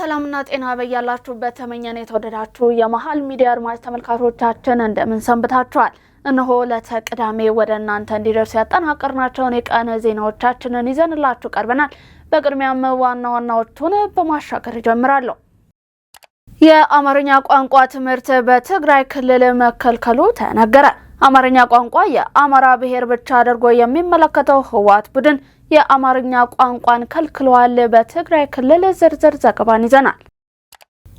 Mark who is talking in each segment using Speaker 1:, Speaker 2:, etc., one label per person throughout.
Speaker 1: ሰላምና ጤና በያላችሁበት ተመኘን። የተወደዳችሁ የመሃል ሚዲያ አድማጭ ተመልካቾቻችን እንደምን ሰንብታችኋል? እነሆ ለተቅዳሜ ወደ እናንተ እንዲደርሱ ያጠናቀርናቸውን የቀን ዜናዎቻችንን ይዘንላችሁ ቀርበናል። በቅድሚያም ዋና ዋናዎቹን በማሻገር ጀምራለሁ። የአማርኛ ቋንቋ ትምህርት በትግራይ ክልል መከልከሉ ተነገረ። አማርኛ ቋንቋ የአማራ ብሔር ብቻ አድርጎ የሚመለከተው ህወሓት ቡድን የአማርኛ ቋንቋን ከልክሏል። በትግራይ ክልል ዝርዝር ዘገባን ይዘናል።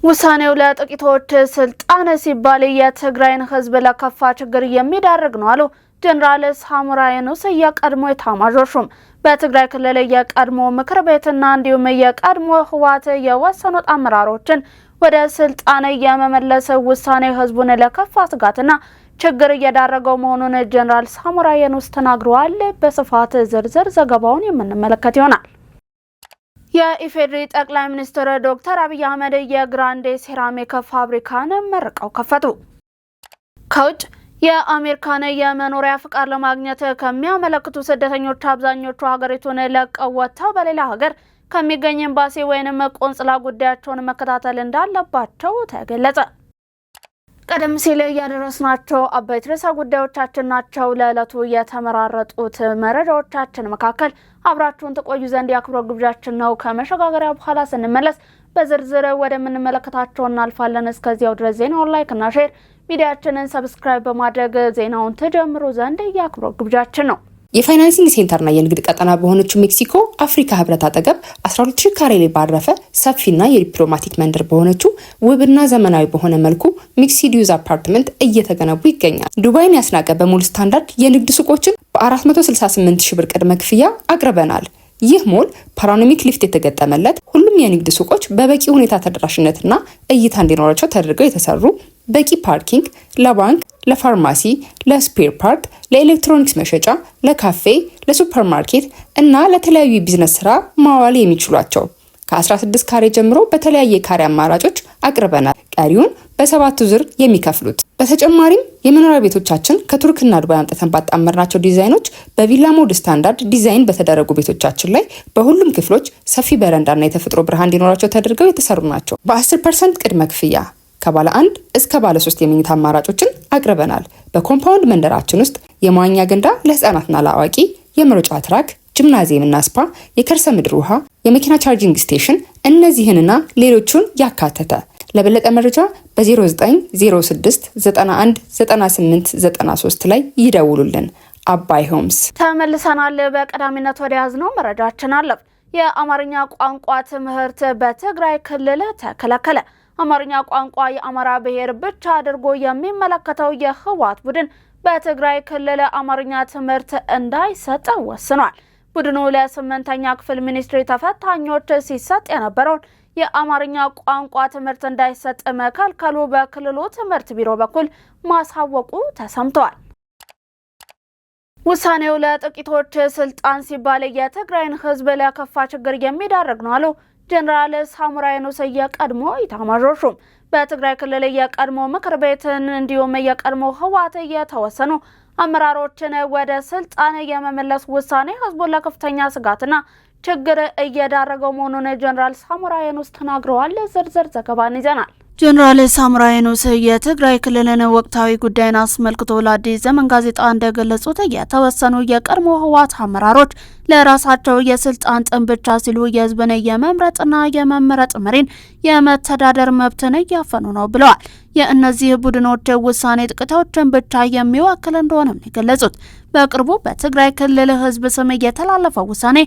Speaker 1: ውሳኔው ለጥቂቶች ስልጣን ሲባል የትግራይን ህዝብ ለከፋ ችግር የሚዳርግ ነው አሉ ጀነራል ሳሞራ የኑስ የቀድሞ ኤታማዦር ሹም። በትግራይ ክልል የቀድሞ ምክር ቤትና እንዲሁም የቀድሞ ህወሓት የወሰኑት አመራሮችን ወደ ስልጣን የመመለስ ውሳኔ ህዝቡን ለከፋ ስጋትና ችግር እየዳረገው መሆኑን ጀነራል ሳሞራ የኑስ ተናግረዋል። በስፋት ዝርዝር ዘገባውን የምንመለከት ይሆናል። የኢፌዴሪ ጠቅላይ ሚኒስትር ዶክተር አብይ አህመድ የግራንዴ ሴራሚክ ፋብሪካን መርቀው ከፈቱ። ከውጭ የአሜሪካን የመኖሪያ ፍቃድ ለማግኘት ከሚያመለክቱ ስደተኞች አብዛኞቹ ሀገሪቱን ለቀው ወጥተው በሌላ ሀገር ከሚገኝ ኤምባሲ ወይንም ቆንጽላ ጉዳያቸውን መከታተል እንዳለባቸው ተገለጸ። ቀደም ሲል ያደረስናቸው አበይት ርዕሰ ጉዳዮቻችን ናቸው። ለዕለቱ የተመራረጡት መረጃዎቻችን መካከል አብራችሁን ተቆዩ ዘንድ የአክብሮት ግብዣችን ነው። ከመሸጋገሪያ በኋላ ስንመለስ በዝርዝር ወደምንመለከታቸው እናልፋለን። እስከዚያው ድረስ ዜናውን ላይክ እና ሼር፣ ሚዲያችንን ሰብስክራይብ በማድረግ ዜናውን ተጀምሩ ዘንድ የአክብሮት ግብዣችን ነው።
Speaker 2: የፋይናንሲንግ ሴንተርና የንግድ ቀጠና በሆነችው ሜክሲኮ አፍሪካ ህብረት አጠገብ 12000 ካሬ ላይ ባረፈ ሰፊና የዲፕሎማቲክ መንደር በሆነችው ውብና ዘመናዊ በሆነ መልኩ ሚክስድ ዩዝ አፓርትመንት እየተገነቡ ይገኛል። ዱባይን ያስናቀ በሙሉ ስታንዳርድ የንግድ ሱቆችን በ468,000 ብር ቅድመ ክፍያ አቅርበናል። ይህ ሞል ፓኖራሚክ ሊፍት የተገጠመለት፣ ሁሉም የንግድ ሱቆች በበቂ ሁኔታ ተደራሽነትና እይታ እንዲኖራቸው ተደርገው የተሰሩ፣ በቂ ፓርኪንግ፣ ለባንክ፣ ለፋርማሲ፣ ለስፔር ፓርት፣ ለኤሌክትሮኒክስ መሸጫ፣ ለካፌ፣ ለሱፐርማርኬት እና ለተለያዩ ቢዝነስ ስራ ማዋል የሚችሏቸው ከ16 ካሬ ጀምሮ በተለያየ ካሬ አማራጮች አቅርበናል። ቀሪውን በሰባቱ ዙር የሚከፍሉት። በተጨማሪም የመኖሪያ ቤቶቻችን ከቱርክና ዱባይ አምጥተን ባጣመርናቸው ዲዛይኖች በቪላ ሞድ ስታንዳርድ ዲዛይን በተደረጉ ቤቶቻችን ላይ በሁሉም ክፍሎች ሰፊ በረንዳና የተፈጥሮ ብርሃን እንዲኖራቸው ተደርገው የተሰሩ ናቸው። በ10% ቅድመ ክፍያ ከባለ 1 እስከ ባለ 3 የመኝታ አማራጮችን አቅርበናል። በኮምፓውንድ መንደራችን ውስጥ የመዋኛ ገንዳ ለህፃናትና ለአዋቂ፣ የመሮጫ ትራክ፣ ጂምናዚየምና ስፓ፣ የከርሰ ምድር ውሃ፣ የመኪና ቻርጂንግ ስቴሽን እነዚህንና ሌሎቹን ያካተተ። ለበለጠ መረጃ በ0906 91 98 93 ላይ ይደውሉልን። አባይ ሆምስ።
Speaker 1: ተመልሰናል። በቀዳሚነት ወደ ያዝነው መረጃችን አለፍ። የአማርኛ ቋንቋ ትምህርት በትግራይ ክልል ተከለከለ። አማርኛ ቋንቋ የአማራ ብሔር ብቻ አድርጎ የሚመለከተው የህወሓት ቡድን በትግራይ ክልል አማርኛ ትምህርት እንዳይሰጥ ወስኗል። ቡድኑ ለ8ኛ ክፍል ሚኒስትሪ ተፈታኞች ሲሰጥ የነበረውን የአማርኛ ቋንቋ ትምህርት እንዳይሰጥ መከልከሉ በክልሉ ትምህርት ቢሮ በኩል ማሳወቁ ተሰምቷል። ውሳኔው ለጥቂቶች ስልጣን ሲባል የትግራይን ህዝብ ለከፋ ችግር የሚዳርግ ነው አሉ ጀነራል ሳሞራ የኑስ የቀድሞ ኤታማዦር ሹም። በትግራይ ክልል የቀድሞ ምክር ቤትን እንዲሁም የቀድሞ ህወሓት የተወሰኑ አመራሮችን ወደ ስልጣን የመመለስ ውሳኔ ህዝቡን ለከፍተኛ ስጋትና ችግር እየዳረገው መሆኑን ጀነራል ሳሞራ የኑስ ተናግረዋል። ዝርዝር ዘገባን ይዘናል። ጀነራል ሳሞራ የኑስ የትግራይ ክልልን ወቅታዊ ጉዳይን አስመልክቶ ለአዲስ ዘመን ጋዜጣ እንደገለጹት የተወሰኑ የቀድሞ ህወሓት አመራሮች ለራሳቸው የስልጣን ጥም ብቻ ሲሉ የህዝብን የመምረጥና የመመረጥ መሪን የመተዳደር መብትን እያፈኑ ነው ብለዋል። የእነዚህ ቡድኖች ውሳኔ ጥቂቶችን ብቻ የሚወክል እንደሆነም ነው የገለጹት። በቅርቡ በትግራይ ክልል ህዝብ ስም የተላለፈው ውሳኔ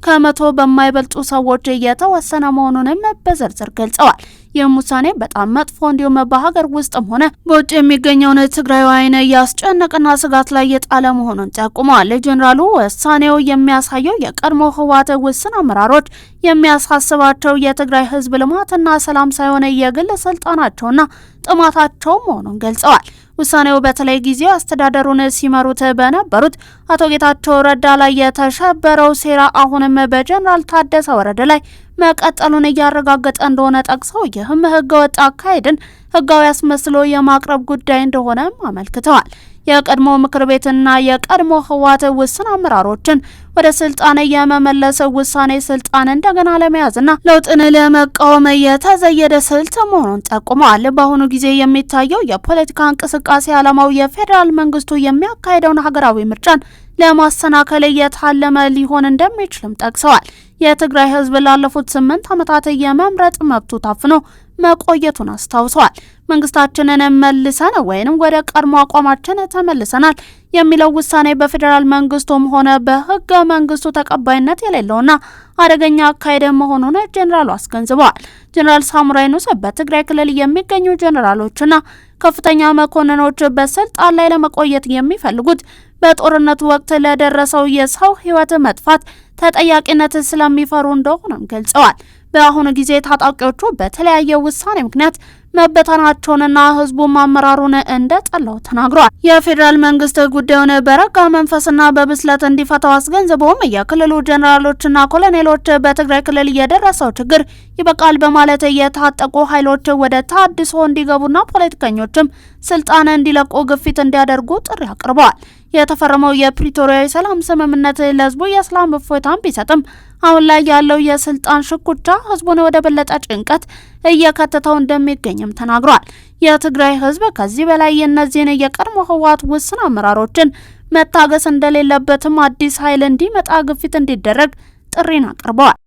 Speaker 1: ከመቶ በማይበልጡ ሰዎች የተወሰነ መሆኑንም በዝርዝር ገልጸዋል። ይህም ውሳኔ በጣም መጥፎ እንዲሁም በሀገር ውስጥም ሆነ በውጭ የሚገኘውን ትግራዋይን ያስጨነቀና ስጋት ላይ የጣለ መሆኑን ጠቁመዋል። ጀነራሉ ውሳኔው የሚያሳየው የቀድሞ ህወሓት ውስን አመራሮች የሚያሳስባቸው የትግራይ ህዝብ ልማትና ሰላም ሳይሆን የግል ስልጣናቸውና ጥማታቸው መሆኑን ገልጸዋል። ውሳኔው በተለይ ጊዜው አስተዳደሩን ሲመሩት በነበሩት አቶ ጌታቸው ረዳ ላይ የተሸበረው ሴራ አሁንም በጀነራል ታደሰ ወረደ ላይ መቀጠሉን እያረጋገጠ እንደሆነ ጠቅሰው ይህም ህገወጥ አካሄድን ህጋዊ አስመስሎ የማቅረብ ጉዳይ እንደሆነም አመልክተዋል። የቀድሞ ምክር ቤትና የቀድሞ ህወሓት ውስን አመራሮችን ወደ ስልጣን የመመለስ ውሳኔ ስልጣን እንደገና ለመያዝና ለውጥን ለመቃወም የተዘየደ ስልት መሆኑን ጠቁመዋል። በአሁኑ ጊዜ የሚታየው የፖለቲካ እንቅስቃሴ ዓላማው የፌዴራል መንግስቱ የሚያካሄደውን ሀገራዊ ምርጫን ለማሰናከል የታለመ ሊሆን እንደሚችልም ጠቅሰዋል። የትግራይ ህዝብ ላለፉት 8 ዓመታት የመምረጥ መብቱ ታፍኖ መቆየቱን አስታውሰዋል። መንግስታችንን መልሰን ወይንም ወደ ቀድሞ አቋማችን ተመልሰናል የሚለው ውሳኔ በፌዴራል መንግስቱም ሆነ በህገ መንግስቱ ተቀባይነት የሌለውና አደገኛ አካሄድ መሆኑን ጀነራሉ አስገንዝበዋል። ጀነራል ሳሞራ የኑስ በትግራይ ክልል የሚገኙ ጀነራሎችና ከፍተኛ መኮንኖች በስልጣን ላይ ለመቆየት የሚፈልጉት በጦርነቱ ወቅት ለደረሰው የሰው ህይወት መጥፋት ተጠያቂነት ስለሚፈሩ እንደሆነም ገልጸዋል። በአሁኑ ጊዜ ታጣቂዎቹ በተለያየ ውሳኔ ምክንያት መበተናቸውንና ህዝቡ አመራሩን እንደጠላው ተናግረዋል። የፌዴራል መንግስት ጉዳዩን በረጋ መንፈስና በብስለት እንዲፈታው አስገንዝበውም የክልሉ ጀነራሎችና ኮሎኔሎች በትግራይ ክልል የደረሰው ችግር ይበቃል በማለት የታጠቁ ኃይሎች ወደ ታድሶ እንዲገቡና ፖለቲከኞችም ስልጣን እንዲለቁ ግፊት እንዲያደርጉ ጥሪ አቅርበዋል። የተፈረመው የፕሪቶሪያ የሰላም ስምምነት ለህዝቡ የሰላም እፎይታን ቢሰጥም አሁን ላይ ያለው የስልጣን ሽኩቻ ህዝቡን ወደ በለጠ ጭንቀት እየከተተው እንደሚገኝም ተናግሯል። የትግራይ ህዝብ ከዚህ በላይ የእነዚህን የቀድሞ ህወሓት ውስን አመራሮችን መታገስ እንደሌለበትም አዲስ ኃይል እንዲመጣ ግፊት እንዲደረግ ጥሪን አቅርበዋል።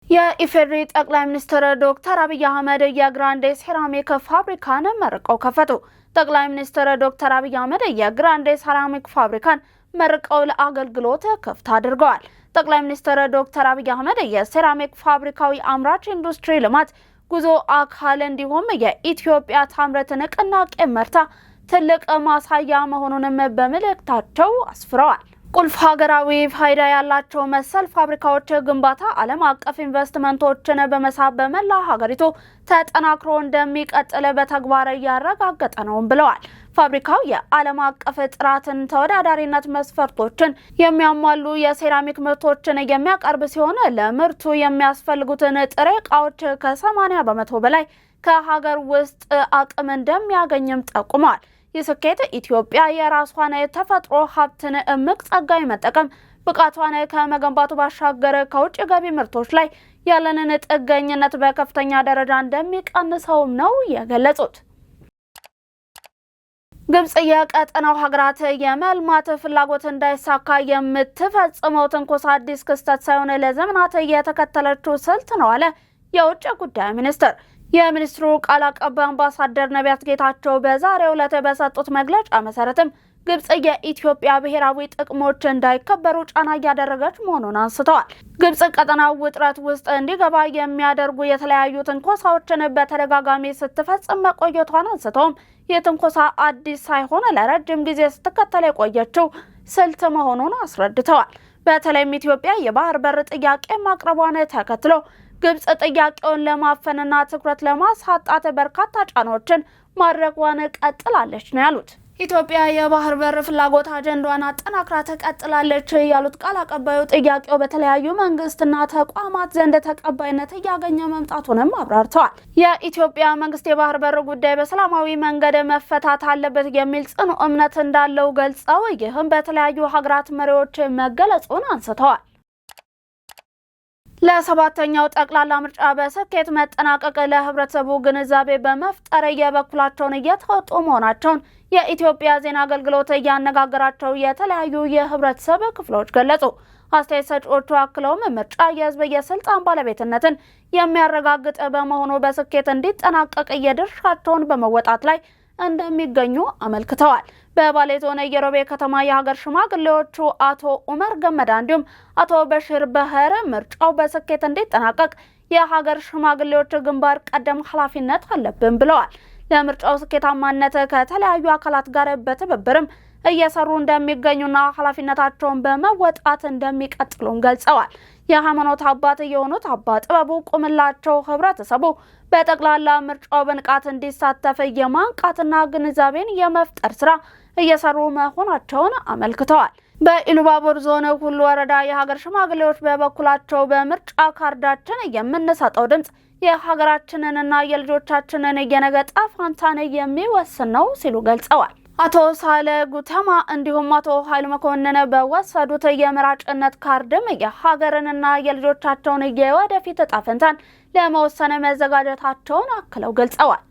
Speaker 1: የኢፌዴሪ ጠቅላይ ሚኒስትር ዶክተር አብይ አህመድ የግራንዴ ሴራሚክ ፋብሪካን መርቀው ከፈቱ። ጠቅላይ ሚኒስትር ዶክተር አብይ አህመድ የግራንዴ ሴራሚክ ፋብሪካን መርቀው ለአገልግሎት ክፍት አድርገዋል። ጠቅላይ ሚኒስትር ዶክተር አብይ አህመድ የሴራሚክ ፋብሪካዊ አምራች ኢንዱስትሪ ልማት ጉዞ አካል እንዲሁም የኢትዮጵያ ታምረት ንቅናቄ መርታ ትልቅ ማሳያ መሆኑንም በመልእክታቸው አስፍረዋል። ቁልፍ ሀገራዊ ፋይዳ ያላቸው መሰል ፋብሪካዎች ግንባታ ዓለም አቀፍ ኢንቨስትመንቶችን በመሳብ በመላ ሀገሪቱ ተጠናክሮ እንደሚቀጥል በተግባር እያረጋገጠ ነው ብለዋል። ፋብሪካው የዓለም አቀፍ ጥራትን ተወዳዳሪነት መስፈርቶችን የሚያሟሉ የሴራሚክ ምርቶችን የሚያቀርብ ሲሆን ለምርቱ የሚያስፈልጉትን ጥሬ ዕቃዎች ከ80% በላይ ከሀገር ውስጥ አቅም እንደሚያገኝም ጠቁመዋል። የስኬት ኢትዮጵያ የራሷን የተፈጥሮ ሀብትን እምቅ ጸጋ መጠቀም ብቃቷን ከመገንባቱ ባሻገር ከውጭ ገቢ ምርቶች ላይ ያለንን ጥገኝነት በከፍተኛ ደረጃ እንደሚቀንሰውም ነው የገለጹት። ግብጽ የቀጠናው ሀገራት የመልማት ፍላጎት እንዳይሳካ የምትፈጽመው ትንኮሳ አዲስ ክስተት ሳይሆን ለዘመናት የተከተለችው ስልት ነው አለ የውጭ ጉዳይ ሚኒስትር። የሚኒስትሩ ቃል አቀባይ አምባሳደር ነቢያት ጌታቸው በዛሬው ዕለት በሰጡት መግለጫ መሰረትም ግብጽ የኢትዮጵያ ብሔራዊ ጥቅሞች እንዳይከበሩ ጫና እያደረገች መሆኑን አንስተዋል። ግብጽ ቀጠናው ውጥረት ውስጥ እንዲገባ የሚያደርጉ የተለያዩ ትንኮሳዎችን በተደጋጋሚ ስትፈጽም መቆየቷን አንስተውም የትንኮሳ አዲስ ሳይሆን ለረጅም ጊዜ ስትከተል የቆየችው ስልት መሆኑን አስረድተዋል። በተለይም ኢትዮጵያ የባህር በር ጥያቄ ማቅረቧን ተከትሎ ግብጽ ጥያቄውን ለማፈንና ትኩረት ለማሳጣት በርካታ ጫናዎችን ማድረጓን ቀጥላለች ነው ያሉት። ኢትዮጵያ የባህር በር ፍላጎት አጀንዳዋን አጠናክራ ተቀጥላለች ያሉት ቃል አቀባዩ ጥያቄው በተለያዩ መንግስትና ተቋማት ዘንድ ተቀባይነት እያገኘ መምጣቱንም አብራርተዋል። የኢትዮጵያ መንግስት የባህር በር ጉዳይ በሰላማዊ መንገድ መፈታት አለበት የሚል ጽኑ እምነት እንዳለው ገልጸው ይህም በተለያዩ ሀገራት መሪዎች መገለጹን አንስተዋል። ለሰባተኛው ጠቅላላ ምርጫ በስኬት መጠናቀቅ ለህብረተሰቡ ግንዛቤ በመፍጠር የበኩላቸውን እየተወጡ መሆናቸውን የኢትዮጵያ ዜና አገልግሎት እያነጋገራቸው የተለያዩ የህብረተሰብ ክፍሎች ገለጹ። አስተያየት ሰጪዎቹ አክለውም ምርጫ የህዝብ የስልጣን ባለቤትነትን የሚያረጋግጥ በመሆኑ በስኬት እንዲጠናቀቅ የድርሻቸውን በመወጣት ላይ እንደሚገኙ አመልክተዋል። በባሌ ዞን የሮቤ ከተማ የሀገር ሽማግሌዎቹ አቶ ኡመር ገመዳ እንዲሁም አቶ በሽር በህር ምርጫው በስኬት እንዲጠናቀቅ የሀገር ሽማግሌዎች ግንባር ቀደም ኃላፊነት አለብን ብለዋል። ለምርጫው ስኬታማነት ከተለያዩ አካላት ጋር በትብብርም እየሰሩ እንደሚገኙና ኃላፊነታቸውን በመወጣት እንደሚቀጥሉም ገልጸዋል። የሃይማኖት አባት የሆኑት አባ ጥበቡ ቁምላቸው ህብረተሰቡ በጠቅላላ ምርጫው በንቃት እንዲሳተፍ የማንቃትና ግንዛቤን የመፍጠር ስራ እየሰሩ መሆናቸውን አመልክተዋል። በኢሉባቡር ዞን ሁሉ ወረዳ የሀገር ሽማግሌዎች በበኩላቸው በምርጫ ካርዳችን የምንሰጠው ድምጽ የሀገራችንንና የልጆቻችንን የነገ ዕጣ ፈንታን የሚወስን ነው ሲሉ ገልጸዋል። አቶ ሳለ ጉተማ እንዲሁም አቶ ኃይሉ መኮንን በወሰዱት የመራጭነት ካርድም የሀገርንና የልጆቻቸውን የወደፊት ዕጣ ፈንታን ለመወሰን መዘጋጀታቸውን አክለው ገልጸዋል።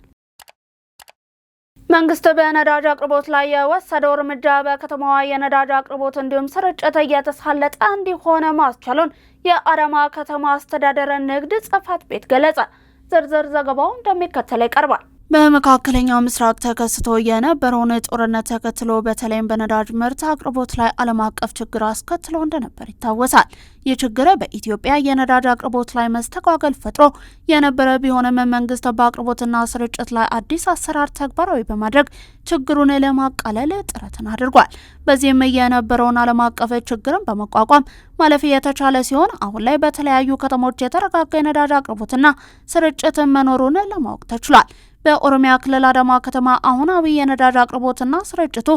Speaker 1: መንግስት በነዳጅ አቅርቦት ላይ የወሰደው እርምጃ በከተማዋ የነዳጅ አቅርቦት እንዲሁም ስርጭት እየተሳለጠ እንዲሆን ማስቻሉን የአዳማ ከተማ አስተዳደር ንግድ ጽሕፈት ቤት ገለጸ። ዝርዝር ዘገባው እንደሚከተለው ይቀርባል። በመካከለኛው ምስራቅ ተከስቶ የነበረውን ጦርነት ተከትሎ በተለይም በነዳጅ ምርት አቅርቦት ላይ ዓለም አቀፍ ችግር አስከትሎ እንደነበር ይታወሳል። ይህ ችግር በኢትዮጵያ የነዳጅ አቅርቦት ላይ መስተጓገል ፈጥሮ የነበረ ቢሆንም መንግስት በአቅርቦትና ስርጭት ላይ አዲስ አሰራር ተግባራዊ በማድረግ ችግሩን ለማቃለል ጥረትን አድርጓል። በዚህም የነበረውን ዓለም አቀፍ ችግርን በመቋቋም ማለፍ የተቻለ ሲሆን አሁን ላይ በተለያዩ ከተሞች የተረጋጋ የነዳጅ አቅርቦትና ስርጭት መኖሩን ለማወቅ ተችሏል። በኦሮሚያ ክልል አዳማ ከተማ አሁናዊ የነዳጅ አቅርቦትና ስርጭቱ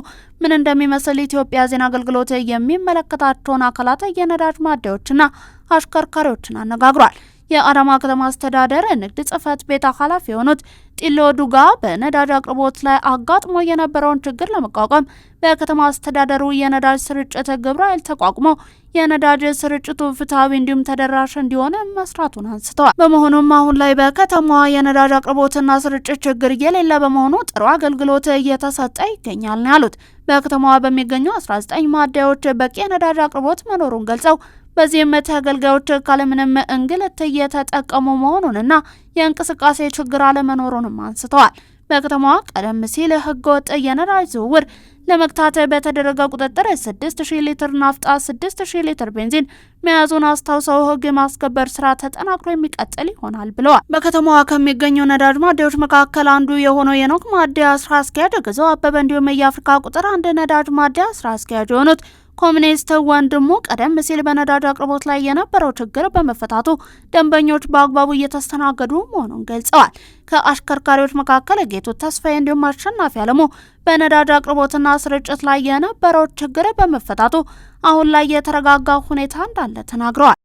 Speaker 1: ምን እንደሚመስል ኢትዮጵያ ዜና አገልግሎት የሚመለከታቸውን አካላት የነዳጅ ማደያዎችና አሽከርካሪዎችን አነጋግሯል። የአዳማ ከተማ አስተዳደር ንግድ ጽሕፈት ቤት ኃላፊ የሆኑት ጢሎ ዱጋ በነዳጅ አቅርቦት ላይ አጋጥሞ የነበረውን ችግር ለመቋቋም በከተማ አስተዳደሩ የነዳጅ ስርጭት ግብረ ኃይል ተቋቁሞ የነዳጅ ስርጭቱ ፍትሐዊ እንዲሁም ተደራሽ እንዲሆን መስራቱን አንስተዋል። በመሆኑም አሁን ላይ በከተማዋ የነዳጅ አቅርቦትና ስርጭት ችግር የሌለ በመሆኑ ጥሩ አገልግሎት እየተሰጠ ይገኛል ነው ያሉት። በከተማዋ በሚገኙ 19 ማደያዎች በቂ የነዳጅ አቅርቦት መኖሩን ገልጸው በዚህም ተገልጋዮች ካለምንም እንግልት እየተጠቀሙ መሆኑንና የእንቅስቃሴ ችግር አለመኖሩንም አንስተዋል። በከተማዋ ቀደም ሲል ህገወጥ የነዳጅ ዝውውር ለመግታት በተደረገ ቁጥጥር 6000 ሊትር ናፍጣ፣ 6000 ሊትር ቤንዚን መያዙን አስታውሰው ህግ የማስከበር ስራ ተጠናክሮ የሚቀጥል ይሆናል ብለዋል። በከተማዋ ከሚገኙ ነዳጅ ማደያዎች መካከል አንዱ የሆነው የኖክ ማደያ ስራ አስኪያጅ ገዛው አበበ እንዲሁም የአፍሪካ ቁጥር 1 ነዳጅ ማደያ ስራ አስኪያጅ የሆኑት ኮሚኒስት ወንድሙ ቀደም ሲል በነዳጅ አቅርቦት ላይ የነበረው ችግር በመፈታቱ ደንበኞች በአግባቡ እየተስተናገዱ መሆኑን ገልጸዋል። ከአሽከርካሪዎች መካከል ጌቱ ተስፋዬ እንዲሁም አሸናፊ አለሙ በነዳጅ አቅርቦትና ስርጭት ላይ የነበረው ችግር በመፈታቱ አሁን ላይ የተረጋጋ ሁኔታ እንዳለ ተናግረዋል።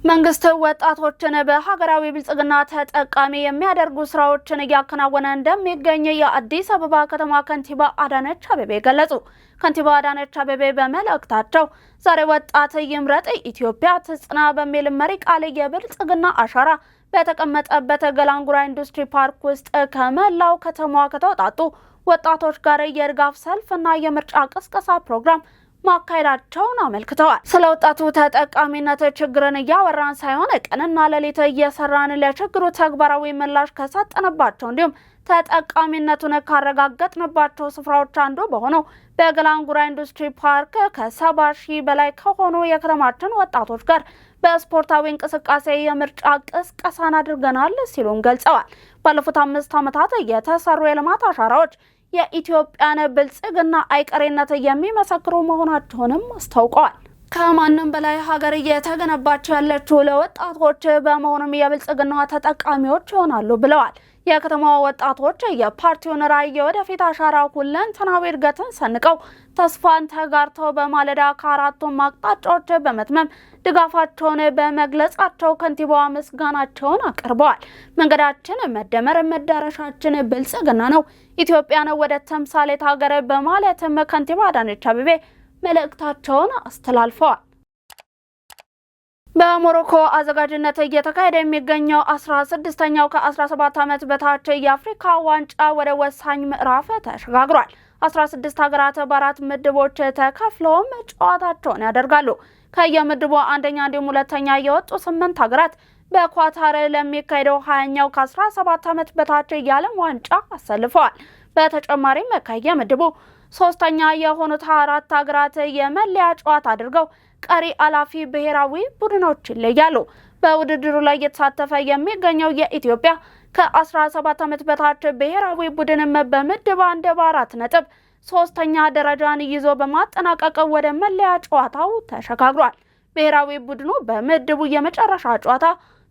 Speaker 1: መንግስት ወጣቶችን በሀገራዊ ብልጽግና ተጠቃሚ የሚያደርጉ ስራዎችን እያከናወነ እንደሚገኝ የአዲስ አበባ ከተማ ከንቲባ አዳነች አቤቤ ገለጹ። ከንቲባ አዳነች አቤቤ በመልእክታቸው ዛሬ ወጣት ይምረጥ ኢትዮጵያ ትጽና በሚል መሪ ቃል የብልጽግና አሻራ በተቀመጠበት ገላንጉራ ኢንዱስትሪ ፓርክ ውስጥ ከመላው ከተማዋ ከተውጣጡ ወጣቶች ጋር የድጋፍ ሰልፍና የምርጫ ቅስቀሳ ፕሮግራም ማካሄዳቸውን አመልክተዋል። ስለ ወጣቱ ተጠቃሚነት ችግርን እያወራን ሳይሆን ቀንና ሌሊት እየሰራን ለችግሩ ተግባራዊ ምላሽ ከሰጠንባቸው እንዲሁም ተጠቃሚነቱን ካረጋገጥንባቸው ስፍራዎች አንዱ በሆነው በገላንጉራ ኢንዱስትሪ ፓርክ ከ70,000 በላይ ከሆኑ የከተማችን ወጣቶች ጋር በስፖርታዊ እንቅስቃሴ የምርጫ ቅስቀሳን አድርገናል ሲሉም ገልጸዋል። ባለፉት 5 ዓመታት የተሰሩ የልማት አሻራዎች የኢትዮጵያን ብልጽግና አይቀሬነት የሚመሰክሩ መሆናቸውንም አስታውቀዋል። ከማንም በላይ ሀገር እየተገነባች ያለችው ለወጣቶች በመሆኑም የብልጽግና ተጠቃሚዎች ይሆናሉ ብለዋል። የከተማዋ ወጣቶች የፓርቲውን ራዕይ ወደፊት አሻራ ሁለንተናዊ እድገትን ሰንቀው ተስፋን ተጋርተው በማለዳ ከአራቱም አቅጣጫዎች በመትመም ድጋፋቸውን በመግለጻቸው ከንቲባዋ ምስጋናቸውን አቅርበዋል። መንገዳችን መደመር፣ መዳረሻችን ብልጽግና ነው፣ ኢትዮጵያን ወደ ተምሳሌት ሀገር በማለትም ከንቲባ አዳነች አቤቤ መልእክታቸውን አስተላልፈዋል። በሞሮኮ አዘጋጅነት እየተካሄደ የሚገኘው 16ኛው ከ17 ዓመት በታች የአፍሪካ ዋንጫ ወደ ወሳኝ ምዕራፍ ተሸጋግሯል። 16 ሀገራት በአራት ምድቦች ተከፍለውም ጨዋታቸውን ያደርጋሉ። ከየምድቡ አንደኛ እንዲሁም ሁለተኛ የወጡ 8 ሀገራት በኳታር ለሚካሄደው 20ኛው ከ17 ዓመት በታች የዓለም ዋንጫ አሰልፈዋል። በተጨማሪም ከየምድቡ ሶስተኛ የሆኑት 4 ሀገራት የመለያ ጨዋታ አድርገው ቀሪ አላፊ ብሔራዊ ቡድኖች ይለያሉ። በውድድሩ ላይ እየተሳተፈ የሚገኘው የኢትዮጵያ ከ17 ዓመት በታች ብሔራዊ ቡድንም በምድብ 1 በ4 ነጥብ ሶስተኛ ደረጃን ይዞ በማጠናቀቅ ወደ መለያ ጨዋታው ተሸጋግሯል። ብሔራዊ ቡድኑ በምድቡ የመጨረሻ ጨዋታ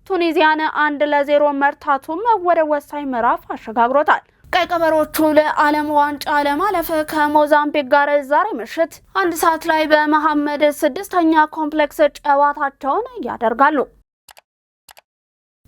Speaker 1: ቱኒዚያን 1-0 መርታቱም ወደ ወሳኝ ምዕራፍ አሸጋግሮታል። ቀይ ቀበሮቹ ለዓለም ዋንጫ ለማለፍ ከሞዛምቢክ ጋር ዛሬ ምሽት 1 ሰዓት ላይ በመሐመድ 6ኛ ኮምፕሌክስ ጨዋታቸውን ያደርጋሉ።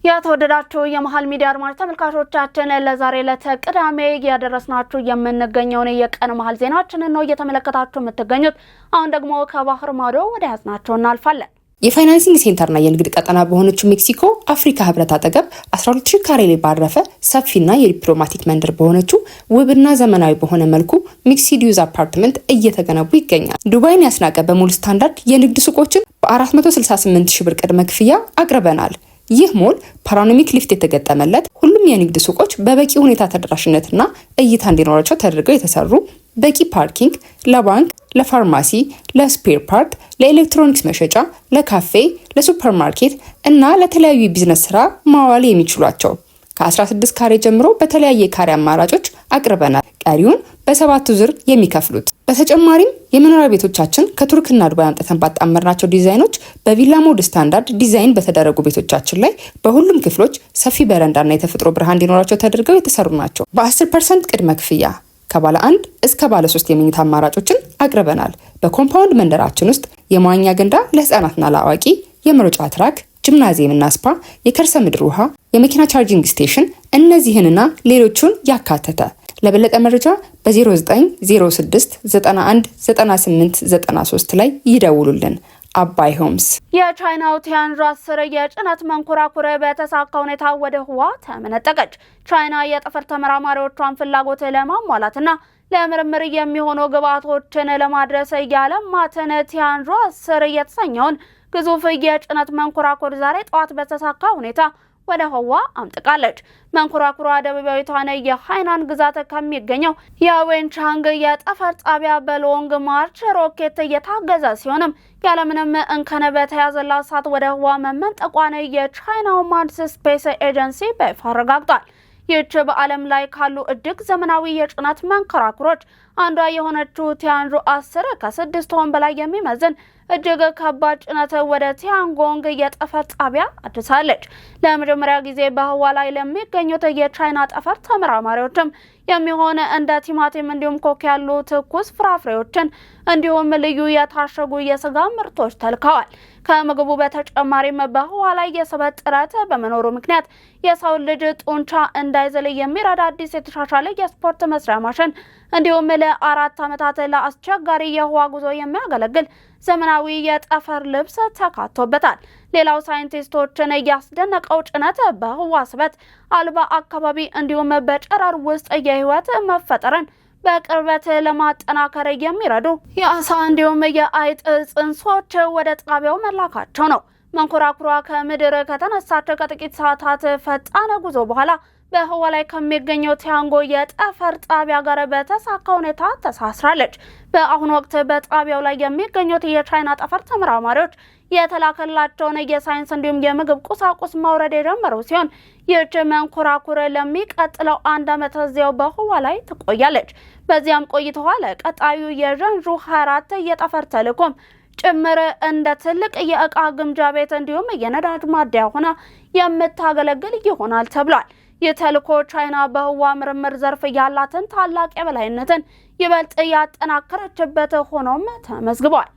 Speaker 1: የተወደዳችሁ የመሃል ሚዲያ አድማጭ ተመልካቾቻችን ለዛሬ ለተቅዳሜ ያደረስናችሁ የምንገኘውን የቀን መሃል ዜናችንን ነው እየተመለከታችሁ የምትገኙት። አሁን ደግሞ ከባህር ማዶ ወደ ያዝናቸው እናልፋለን።
Speaker 2: የፋይናንሲንግ ሴንተርና የንግድ ቀጠና በሆነችው ሜክሲኮ አፍሪካ ህብረት አጠገብ 12000 ካሬ ላይ ባረፈ ሰፊና የዲፕሎማቲክ መንደር በሆነችው ውብና ዘመናዊ በሆነ መልኩ ሚክስድ ዩዝ አፓርትመንት እየተገነቡ ይገኛል። ዱባይን ያስናቀ በሙሉ ስታንዳርድ የንግድ ሱቆችን በ468,000 ብር ቅድመ ክፍያ አቅርበናል። ይህ ሞል ፓኖራሚክ ሊፍት የተገጠመለት ሁሉም የንግድ ሱቆች በበቂ ሁኔታ ተደራሽነትና እይታ እንዲኖራቸው ተደርገው የተሰሩ፣ በቂ ፓርኪንግ፣ ለባንክ፣ ለፋርማሲ፣ ለስፔር ፓርት፣ ለኤሌክትሮኒክስ መሸጫ፣ ለካፌ፣ ለሱፐርማርኬት እና ለተለያዩ የቢዝነስ ስራ ማዋል የሚችሏቸው ከ16 ካሬ ጀምሮ በተለያየ ካሬ አማራጮች አቅርበናል። ቀሪውን በ7 ዙር የሚከፍሉት። በተጨማሪም የመኖሪያ ቤቶቻችን ከቱርክና ዱባይ አምጥተን ባጣመርናቸው ዲዛይኖች በቪላ ሞድ ስታንዳርድ ዲዛይን በተደረጉ ቤቶቻችን ላይ በሁሉም ክፍሎች ሰፊ በረንዳና የተፈጥሮ ብርሃን እንዲኖራቸው ተደርገው የተሰሩ ናቸው። በ10% ቅድመ ክፍያ ከባለ 1 እስከ ባለ 3 የመኝታ አማራጮችን አቅርበናል። በኮምፓውንድ መንደራችን ውስጥ የመዋኛ ገንዳ ለህፃናትና ለአዋቂ፣ የመሮጫ ትራክ፣ ጂምናዚየምና ስፓ፣ የከርሰ ምድር ውሃ፣ የመኪና ቻርጂንግ ስቴሽን እነዚህንና ሌሎቹን ያካተተ። ለበለጠ መረጃ በ0906 91 98 93 ላይ ይደውሉልን። አባይ ሆምስ።
Speaker 1: የቻይናው ቲያንዡ 10 የጭነት መንኮራኩር በተሳካ ሁኔታ ወደ ህዋ ተመነጠቀች። ቻይና የጠፈር ተመራማሪዎቿን ፍላጎት ለማሟላትና ለምርምር የሚሆኑ ግብዓቶችን ለማድረስ ያለማትን ቲያንዡ 10 የተሰኘውን ግዙፍ የጭነት መንኮራኩር ዛሬ ጠዋት በተሳካ ሁኔታ ወደ ህዋ አምጥቃለች። መንኮራኩሯ ደቡባዊቷን የሃይናን ግዛት ከሚገኘው የዌንቻንግ የጠፈር ጣቢያ በሎንግ ማርች ሮኬት እየታገዘ ሲሆንም ያለምንም እንከን በተያዘላት ሰዓት ወደ ህዋ መመንጠቋን የቻይናው ማድስ ስፔስ ኤጀንሲ በይፋ አረጋግጧል። ይህች በዓለም ላይ ካሉ እጅግ ዘመናዊ የጭነት መንኮራኩሮች አንዷ የሆነችው ቲያንዡ 10 ከ6 ቶን በላይ የሚመዝን እጅግ ከባድ ጭነት ወደ ቲያንጎንግ የጠፈር ጣቢያ አድርሳለች። ለመጀመሪያ ጊዜ በህዋ ላይ ለሚገኙት የቻይና ጠፈር ተመራማሪዎችም የሚሆን እንደ ቲማቲም እንዲሁም ኮክ ያሉ ትኩስ ፍራፍሬዎችን እንዲሁም ልዩ የታሸጉ የስጋ ምርቶች ተልከዋል። ከምግቡ በተጨማሪም በህዋ ላይ የስበት ጥረት በመኖሩ ምክንያት የሰው ልጅ ጡንቻ እንዳይዝል የሚረዳ አዲስ የተሻሻለ የስፖርት መስሪያ ማሽን እንዲሁም ለ4 ዓመታት ለአስቸጋሪ የህዋ ጉዞ የሚያገለግል ዘመናዊ የጠፈር ልብስ ተካቶበታል። ሌላው ሳይንቲስቶችን ያስደነቀው ጭነት በህዋ ስበት አልባ አካባቢ እንዲሁም በጨረር ውስጥ የህይወት መፈጠርን በቅርበት ለማጠናከር የሚረዱ የአሳ እንዲሁም የአይጥ ጽንሶች ወደ ጣቢያው መላካቸው ነው። መንኮራኩሯ ከምድር ከተነሳች ከጥቂት ሰዓታት ፈጣን ጉዞ በኋላ በህዋ ላይ ከሚገኘው ቲያንጎ የጠፈር ጣቢያ ጋር በተሳካ ሁኔታ ተሳስራለች። በአሁኑ ወቅት በጣቢያው ላይ የሚገኙት የቻይና ጠፈር ተመራማሪዎች የተላከላቸውን የሳይንስ እንዲሁም የምግብ ቁሳቁስ ማውረድ የጀመሩ ሲሆን ይህች መንኮራኩር ለሚቀጥለው 1 ዓመት እዚያው በህዋ ላይ ትቆያለች። በዚያም ቆይተዋ ለቀጣዩ የዣንዡ 24 የጠፈር ተልዕኮም ጭምር እንደ ትልቅ የእቃ ግምጃ ቤት እንዲሁም የነዳጅ ማደያ ሆና የምታገለግል ይሆናል ተብሏል። ይህ ተልዕኮ ቻይና በህዋ ምርምር ዘርፍ ያላትን ታላቅ የበላይነትን ይበልጥ ያጠናከረችበት ሆኖም ተመዝግቧል።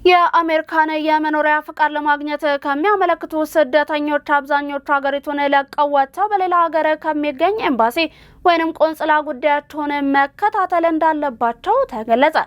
Speaker 1: የአሜሪካን የመኖሪያ ፍቃድ ለማግኘት ከሚያመለክቱ ስደተኞች አብዛኞቹ ሀገሪቱን ለቀው ወጥተው በሌላ ሀገር ከሚገኝ ኤምባሲ ወይንም ቆንጽላ ጉዳያቸውን መከታተል እንዳለባቸው ተገለጸ።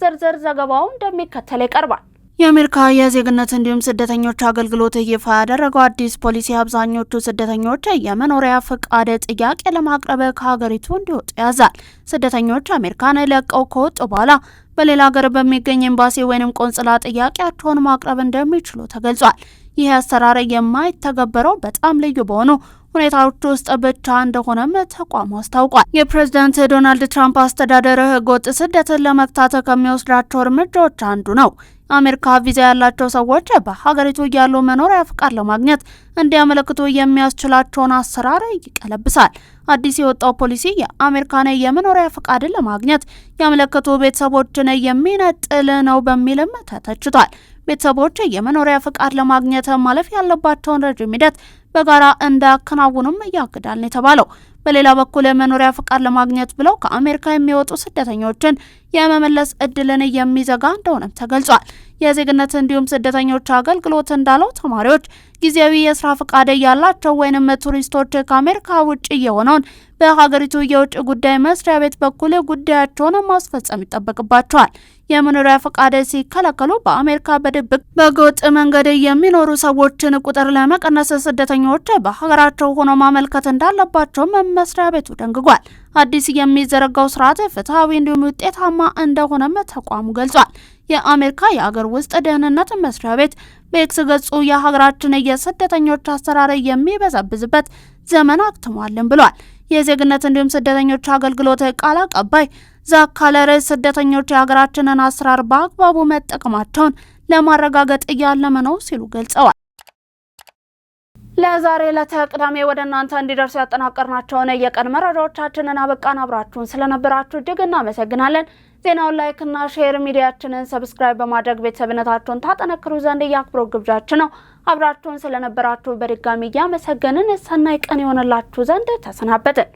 Speaker 1: ዝርዝር ዘገባው እንደሚከተል ይቀርባል። የአሜሪካ የዜግነት እንዲሁም ስደተኞች አገልግሎት ይፋ ያደረገው አዲስ ፖሊሲ አብዛኞቹ ስደተኞች የመኖሪያ ፍቃድ ጥያቄ ለማቅረብ ከሀገሪቱ እንዲወጡ ያዛል። ስደተኞች አሜሪካን ለቀው ከወጡ በኋላ በሌላ ሀገር በሚገኝ ኤምባሲ ወይንም ቆንጽላ ጥያቄያቸውን ማቅረብ እንደሚችሉ ተገልጿል። ይህ አሰራር የማይተገበረው በጣም ልዩ በሆኑ ሁኔታዎች ውስጥ ብቻ እንደሆነም ተቋሙ አስታውቋል። የፕሬዝዳንት ዶናልድ ትራምፕ አስተዳደር ህገወጥ ስደትን ለመግታት ከሚወስዳቸው እርምጃዎች አንዱ ነው። አሜሪካ ቪዛ ያላቸው ሰዎች በሀገሪቱ ያሉ መኖሪያ ፍቃድ ለማግኘት እንዲያመለክቱ የሚያስችላቸውን አሰራር ይቀለብሳል። አዲስ የወጣው ፖሊሲ የአሜሪካን የመኖሪያ ፍቃድን ለማግኘት ያመለከቱ ቤተሰቦችን የሚነጥል ነው በሚልም ተተችቷል። ቤተሰቦች የመኖሪያ ፍቃድ ለማግኘት ማለፍ ያለባቸውን ረጅም ሂደት በጋራ እንዳያከናውኑም ያግዳል ነው የተባለው። በሌላ በኩል መኖሪያ ፍቃድ ለማግኘት ብለው ከአሜሪካ የሚወጡ ስደተኞችን የመመለስ እድልን የሚዘጋ እንደሆነም ተገልጿል። የዜግነት እንዲሁም ስደተኞች አገልግሎት እንዳለው ተማሪዎች ጊዜያዊ የስራ ፍቃድ ያላቸው ወይንም ቱሪስቶች ከአሜሪካ ውጭ የሆነውን በሀገሪቱ የውጭ ጉዳይ መስሪያ ቤት በኩል ጉዳያቸውን ማስፈጸም ይጠበቅባቸዋል። የመኖሪያ ፈቃድ ሲከለከሉ በአሜሪካ በድብቅ በህገወጥ መንገድ የሚኖሩ ሰዎችን ቁጥር ለመቀነስ ስደተኞች በሀገራቸው ሆኖ ማመልከት እንዳለባቸው መስሪያ ቤቱ ደንግጓል። አዲስ የሚዘረጋው ስርዓት ፍትሐዊ እንዲሁም ውጤታማ እንደሆነም ተቋሙ ገልጿል። የአሜሪካ የአገር ውስጥ ደህንነት መስሪያ ቤት በኤክስ ገጹ የሀገራችን የስደተኞች አሰራር የሚበዘብዝበት ዘመን አክትሟልን ብሏል። የዜግነት እንዲሁም ስደተኞች አገልግሎት ቃል አቀባይ ዛካለር ስደተኞች የሀገራችንን አሰራር በአግባቡ መጠቀማቸውን ለማረጋገጥ ያለመ ነው ሲሉ ገልጸዋል። ለዛሬ ለተቅዳሜ ወደ እናንተ እንዲደርሱ ያጠናቀርናቸውን የቀን መረጃዎቻችንን አበቃን። አብራችሁን ስለነበራችሁ እጅግ እናመሰግናለን። ዜናውን ላይክ እና ሼር፣ ሚዲያችንን ሰብስክራይብ በማድረግ ቤተሰብነታችሁን ታጠነክሩ ዘንድ የአክብሮት ግብዣችን ነው። አብራችሁን ስለነበራችሁ በድጋሚ እያመሰገንን ሰናይ ቀን ይሆንላችሁ ዘንድ ተሰናበትን።